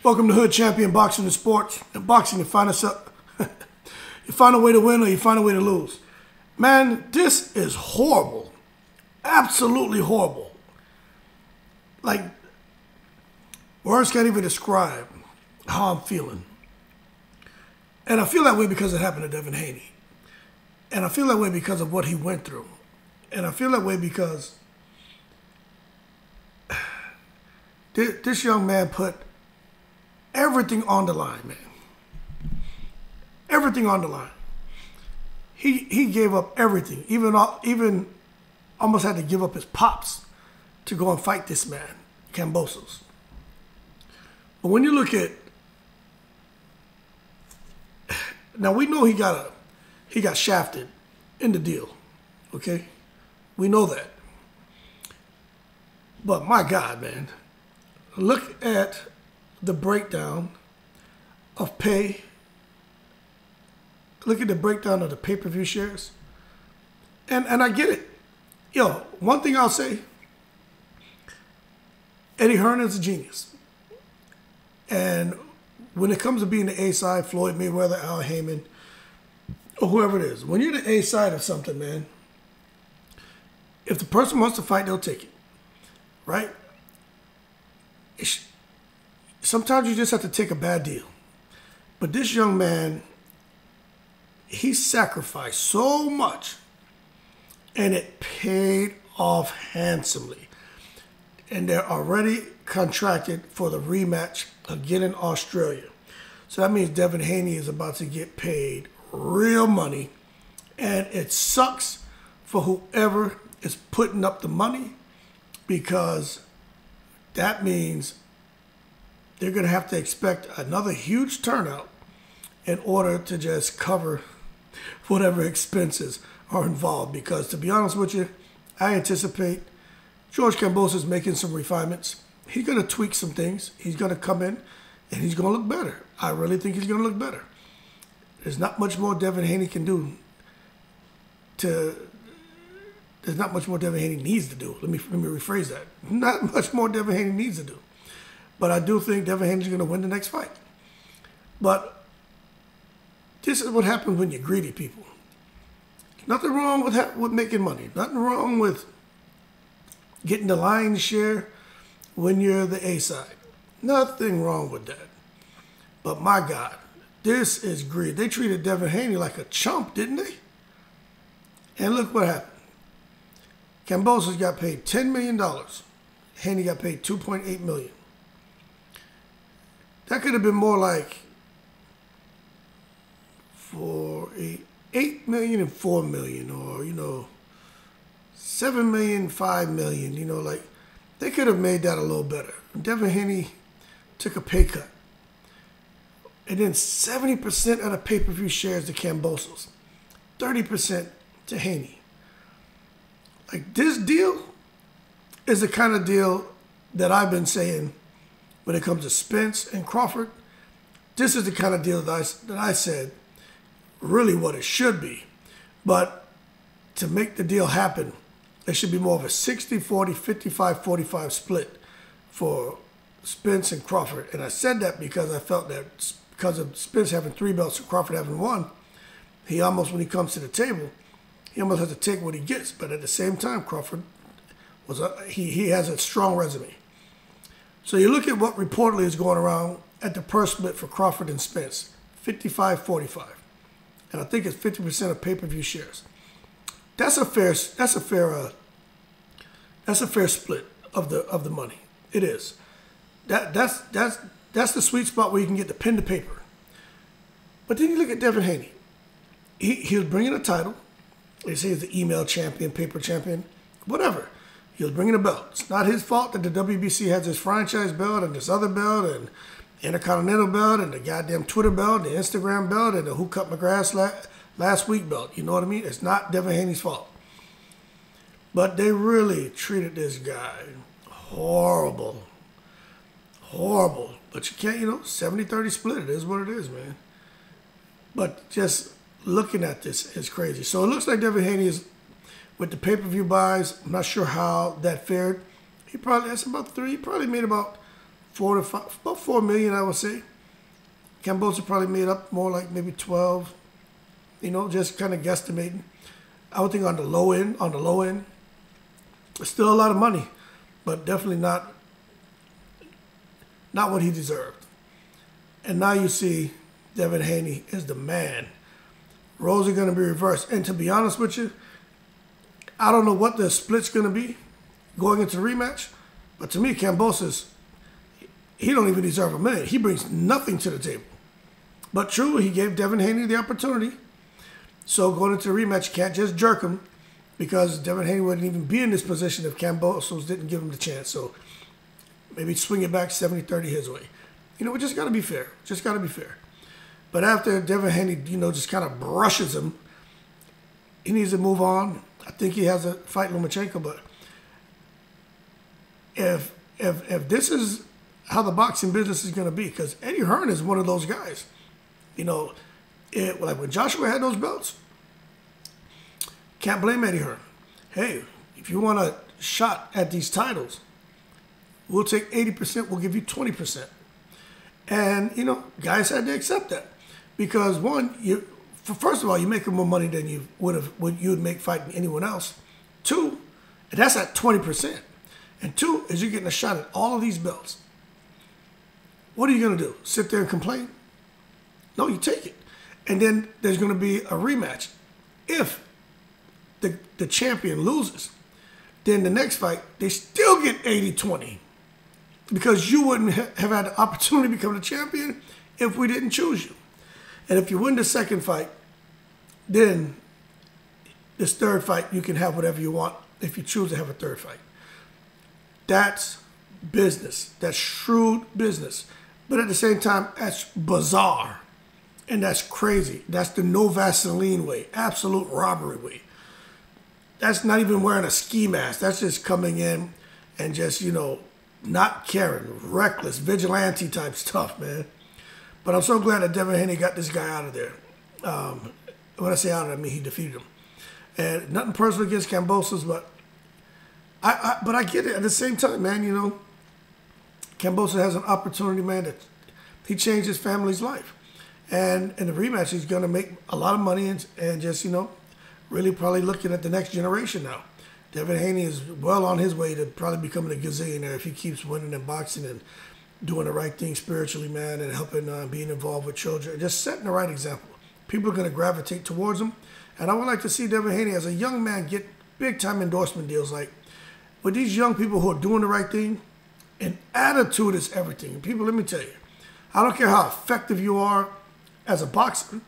Welcome to Hood Champion Boxing and Sports. In boxing, you find you find a way to win or you find a way to lose. Man, this is horrible. Absolutely horrible. Like, words can't even describe how I'm feeling. And I feel that way because it happened to Devin Haney. And I feel that way because of what he went through. And I feel that way because this young man put everything on the line, man. Everything on the line. He gave up everything. Even almost had to give up his pops to go and fight this man, Kambosos. But when you look at, now we know he got shafted in the deal, okay? We know that. But my God, man, look at the breakdown of pay. Look at the breakdown of the pay-per-view shares. And I get it. Yo, one thing I'll say, Eddie Hearn is a genius. And when it comes to being the A side, Floyd Mayweather, Al Heyman, or whoever it is, when you're the A side of something, man, if the person wants to fight, they'll take it, right? Sometimes you just have to take a bad deal. But this young man, he sacrificed so much, and it paid off handsomely. And they're already contracted for the rematch again in Australia. So that means Devin Haney is about to get paid real money. And it sucks for whoever is putting up the money, because that means they're going to have to expect another huge turnout in order to just cover whatever expenses are involved. Because to be honest with you, I anticipate George Kambosos making some refinements. He's going to tweak some things. He's going to come in and he's going to look better. I really think he's going to look better. There's not much more Devin Haney can do there's not much more Devin Haney needs to do. Let me rephrase that. Not much more Devin Haney needs to do. But I do think Devin Haney's going to win the next fight. But this is what happens when you're greedy, people. Nothing wrong with making money. Nothing wrong with getting the lion's share when you're the A side. Nothing wrong with that. But my God, this is greed. They treated Devin Haney like a chump, didn't they? And look what happened. Kambosos got paid $10 million. Haney got paid $2.8 million. That could have been more like $8 million and $4 million, or, $7 million, $5 million, like they could have made that a little better. Devin Haney took a pay cut. And then 70% of the pay-per-view shares to Kambosos, 30% to Haney. Like, this deal is the kind of deal that I've been saying when it comes to Spence and Crawford. This is the kind of deal that I said really what it should be. But to make the deal happen, it should be more of a 60-40, 55-45 split for Spence and Crawford. And I said that because I felt that because of Spence having 3 belts and Crawford having 1, he almost, when he comes to the table, he almost has to take what he gets. But at the same time, Crawford he has a strong resume. So you look at what reportedly is going around at the purse split for Crawford and Spence, 55-45. And I think it's 50% of pay-per-view shares. That's a fair split of the money. It is. That's the sweet spot where you can get the pen to paper. But then you look at Devin Haney. He was bringing a title. They say he's the email champion, paper champion, whatever. He was bringing a belt. It's not his fault that the WBC has this franchise belt and this other belt and Intercontinental belt and the goddamn Twitter belt, the Instagram belt, and the Who Cut My Grass last week belt. You know what I mean? It's not Devin Haney's fault. But they really treated this guy horrible. Horrible. But you can't, 70-30 split. It is what it is, man. But just looking at this is crazy. So it looks like Devin Haney is, with the pay-per-view buys, I'm not sure how that fared. He probably made about about 4 million, I would say. Kambosos probably made up more like maybe 12. You know, just kind of guesstimating. I would think on the low end, it's still a lot of money, but definitely not what he deserved. And now you see Devin Haney is the man. Roles are going to be reversed. And to be honest with you, I don't know what the split's going to be going into the rematch, but to me, Kambosos, he don't even deserve $1 million. He brings nothing to the table. But true, he gave Devin Haney the opportunity. So going into the rematch, you can't just jerk him because Devin Haney wouldn't even be in this position if Kambosos didn't give him the chance. So maybe swing it back 70-30 his way. You know, we just got to be fair. Just got to be fair. But after Devin Haney, you know, just kind of brushes him, he needs to move on. I think he has a fight Lomachenko, but if this is how the boxing business is going to be, because Eddie Hearn is one of those guys. You know, like when Joshua had those belts, can't blame Eddie Hearn. Hey, if you want a shot at these titles, we'll take 80%, we'll give you 20%. And, you know, guys had to accept that. Because one, first of all, you're making more money than you would make fighting anyone else. Two, that's at 20%. And two, is you're getting a shot at all of these belts. What are you going to do? Sit there and complain? No, you take it. And then there's going to be a rematch. If the champion loses, then the next fight, they still get 80-20. Because you wouldn't have had the opportunity to become the champion if we didn't choose you. And if you win the second fight, then this third fight, you can have whatever you want if you choose to have a third fight. That's business. That's shrewd business. But at the same time, that's bizarre. And that's crazy. That's the no Vaseline way. Absolute robbery way. That's not even wearing a ski mask. That's just coming in and just, you know, not caring. Reckless, vigilante type stuff, man. But I'm so glad that Devin Haney got this guy out of there. When I say out of there, I mean he defeated him. And nothing personal against Kambosos, but I get it. At the same time, man, you know, Kambosos has an opportunity, man, that he changed his family's life. And in the rematch, he's going to make a lot of money and just, you know, really probably looking at the next generation now. Devin Haney is well on his way to probably becoming a gazillionaire if he keeps winning in boxing and doing the right thing spiritually, man, and helping being involved with children. Just setting the right example. People are going to gravitate towards him. And I would like to see Devin Haney as a young man get big-time endorsement deals. Like, with these young people who are doing the right thing, and attitude is everything. And people, let me tell you, I don't care how effective you are as a boxer,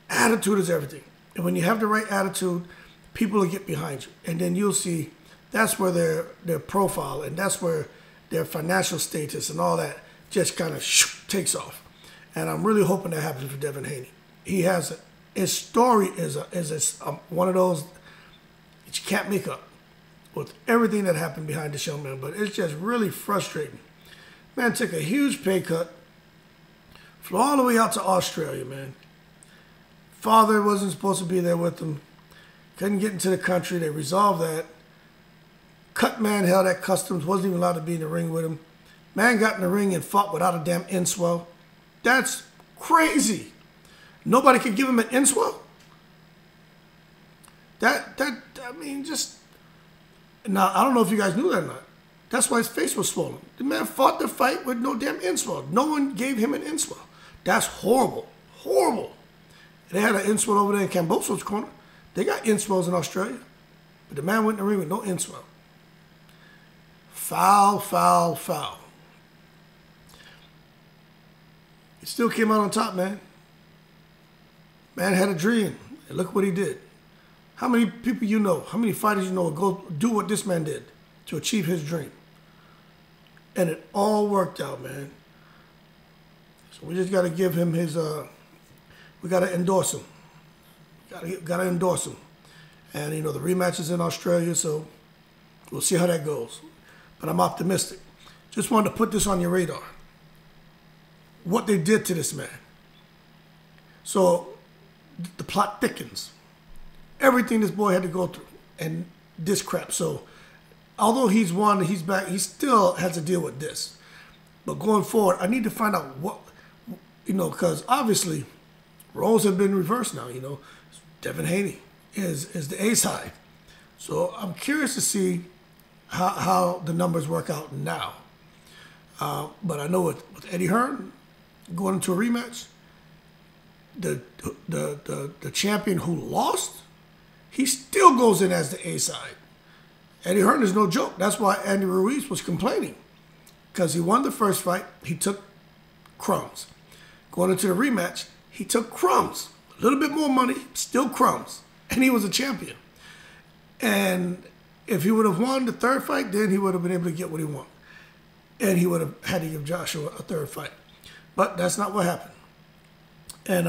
attitude is everything. And when you have the right attitude, people will get behind you. And then you'll see that's where their profile and that's where their financial status and all that just kind of takes off. And I'm really hoping that happens for Devin Haney. He has his story is one of those that you can't make up with everything that happened behind the show, man. But it's just really frustrating. Man took a huge pay cut, flew all the way out to Australia, man. Father wasn't supposed to be there with him. Couldn't get into the country. They resolved that. Cut man held at customs. Wasn't even allowed to be in the ring with him. Man got in the ring and fought without a damn inswell. That's crazy. Nobody could give him an inswell? I mean, just... Now, I don't know if you guys knew that or not. That's why his face was swollen. The man fought the fight with no damn inswell. No one gave him an inswell. That's horrible. Horrible. They had an inswell over there in Kambosos' corner. They got inswells in Australia. But the man went in the ring with no inswell. Foul, foul, foul. He still came out on top, man. Man had a dream. And look what he did. How many people you know, how many fighters you know will go do what this man did to achieve his dream? And it all worked out, man. So we just got to give him his, we got to endorse him. Got to endorse him. And, you know, the rematch is in Australia, so we'll see how that goes. But I'm optimistic. Just wanted to put this on your radar. What they did to this man. So the plot thickens. Everything this boy had to go through. And this crap. So although he's won, he's back, he still has to deal with this. But going forward, I need to find out what, because obviously roles have been reversed now. Devin Haney is the A side. So I'm curious to see how the numbers work out now. But I know with Eddie Hearn going into a rematch, the champion who lost, he still goes in as the A side. Eddie Hearn is no joke. That's why Andy Ruiz was complaining. Because he won the first fight, he took crumbs. Going into the rematch, he took crumbs. A little bit more money, still crumbs. And he was a champion. And if he would have won the third fight, then he would have been able to get what he wanted. And he would have had to give Joshua a third fight. But that's not what happened. And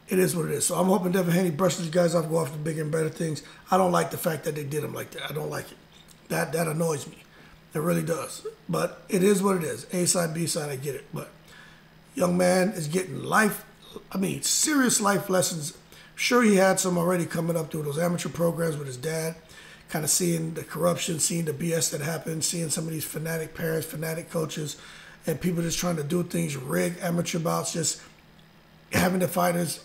it is what it is. So I'm hoping Devin Haney brushes these guys off, go off to bigger and better things. I don't like the fact that they did him like that. I don't like it. That annoys me. It really does. But it is what it is. A side, B side, I get it. But young man is getting serious life lessons. Sure, he had some already coming up through those amateur programs with his dad, kind of seeing the corruption, seeing the BS that happened, seeing some of these fanatic parents, fanatic coaches, and people just trying to do things, rig amateur bouts, just having the fighters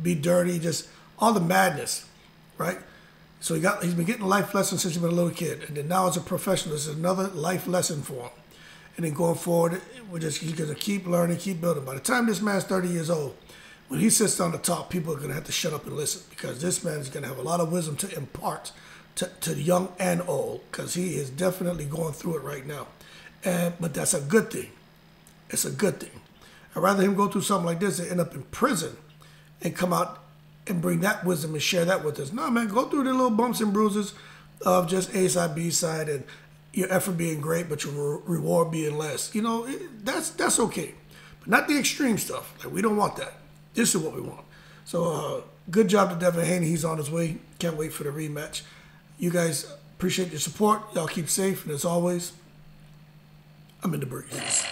be dirty, just all the madness, right? So he's been getting a life lesson since he's been a little kid, and then now as a professional, this is another life lesson for him. And then going forward, he's going to keep learning, keep building. By the time this man's 30 years old, when he sits on the top, people are going to have to shut up and listen, because this man is going to have a lot of wisdom to impart to young and old, because he is definitely going through it right now. But that's a good thing. It's a good thing. I'd rather him go through something like this than end up in prison and come out and bring that wisdom and share that with us. No, man, go through the little bumps and bruises of just A side, B side, and your effort being great, but your reward being less. That's okay. But not the extreme stuff. Like, we don't want that. This is what we want. So good job to Devin Haney. He's on his way. Can't wait for the rematch. You guys, appreciate your support. Y'all keep safe. And as always, I'm in the breeze.